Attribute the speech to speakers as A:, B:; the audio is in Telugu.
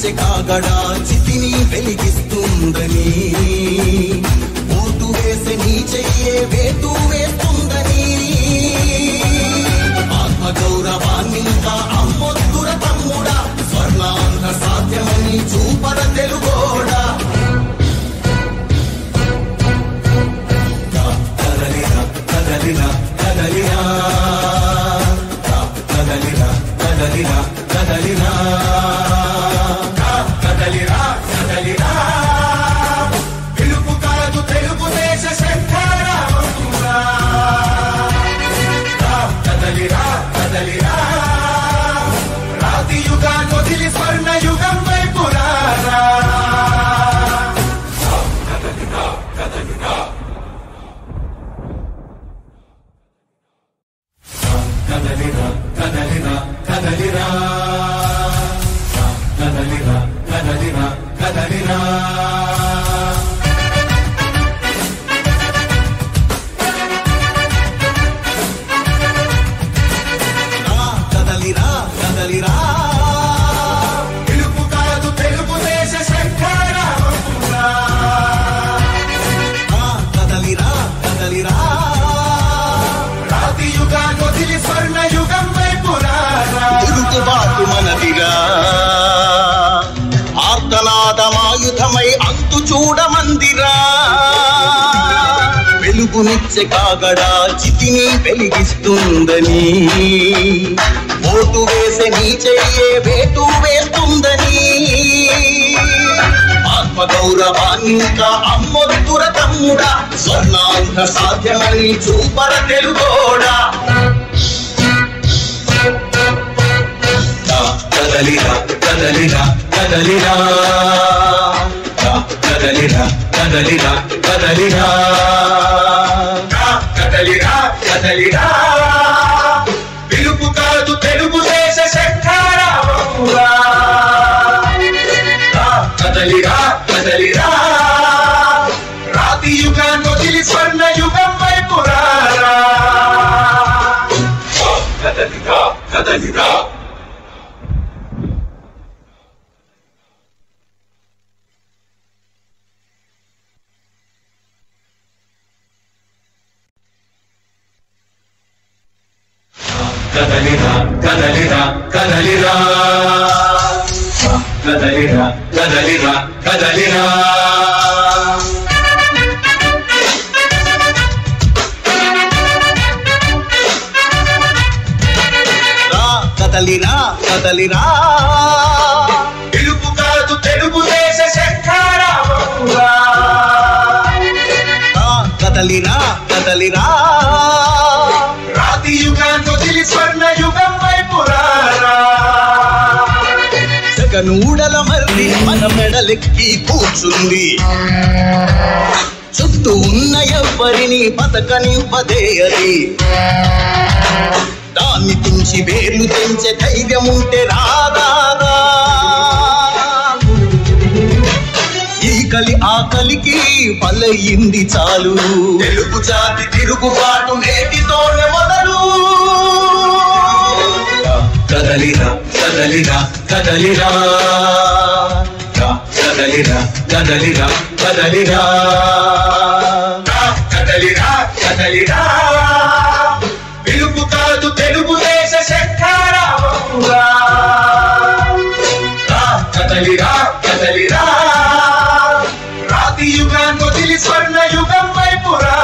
A: నిచ్చే కాగడా చితిని వెలిగిస్తుందని ఓటు వేసే నీ చెయ్యే వేటు వేస్తుందని ఆత్మగౌరవాన్నింకా అమ్మొద్దుర తమ్ముడా స్వర్ణాంధ్ర సాధ్యమని చూపర తెలుగోడా కదలిరా కదలిరా కదలిరా కదలిరా కదలిరా కదలిరా కదలిరా కదలిరా పిలుపు కాదు తెలుగుదేశ శంఖారావమురా కదలిరా కదలిరా రాతి యుగాన్ని వదిలి స్వర్ణ యుగం వైపు రారా కదలిరా కదలిరా కదలిరా కదలిరా కదలిరా కదలిరా కదలిరా కదలిరా కదలిరా కదలిరా పిలుపు కాదు తెలుగుదేశ శంఖారావమురా కదలిరా కదలిరా రాతి యుగాన్ని వదిలి స్వర్ణ యుగం వైపు రారా తిరుగుబాటు మనదిరా ఆర్తనాదమాయుధమై అంతు చూడమందిరా వెలుగునిచ్చే కాగడా చితిని వెలిగిస్తుందని ఓటు వేసే నీ చెయ్యే వేటు వేస్తుందని ఆత్మగౌరవాన్నింకా అమ్మొద్దుర తమ్ముడా స్వర్ణాంధ్ర సాధ్యమని చూపర తెలుగోడా కదలిరా కదలిరా కదలిరా కదలిరా కదలిరా కదలిరా కదలిరా కదలిరా పిలుపు కాదు తెలుగుదేశ శంఖారావమురా కదలిరా కదలిరా రాతి యుగాన్ని వదిలి స్వర్ణ యుగం వైపు రారా కదలిరా కదలిరా కదలిరా కదలిరా కదలిరా కదలిరా కదలిరా కదలిరా కదలిరా కదలిరా పిలుపు కాదు తెలుగుదేశ శంఖారావమురా కదలిరా కదలిరా రాతి యుగాన్ని వదిలి స్వర్ణ యుగం వైపు రారా జగనూడల మర్రి మన మెడలెక్కి కూర్చుంది చుట్టూ ఉన్న ఎవ్వరిని బతకనివ్వదే అది దాన్ని తుంచి వేర్లు తెంచే ధైర్యం ఉంటే రాదా ఈ కలి ఆకలికి బలయింది చాలు తెలుగు జాతి తిరుగుబాటు నేటితోనే మొదలు కదలిరా కదలిరా కదలిరా కదలిరా కదలిరా కదలిరా కదలిరా కదలిరా పిలుపు కాదు తెలుగుదేశ శంఖారావమురా కదలిరా కదలిరా రాతి యుగాన్ని వదిలి స్వర్ణ యుగం వైపు రారా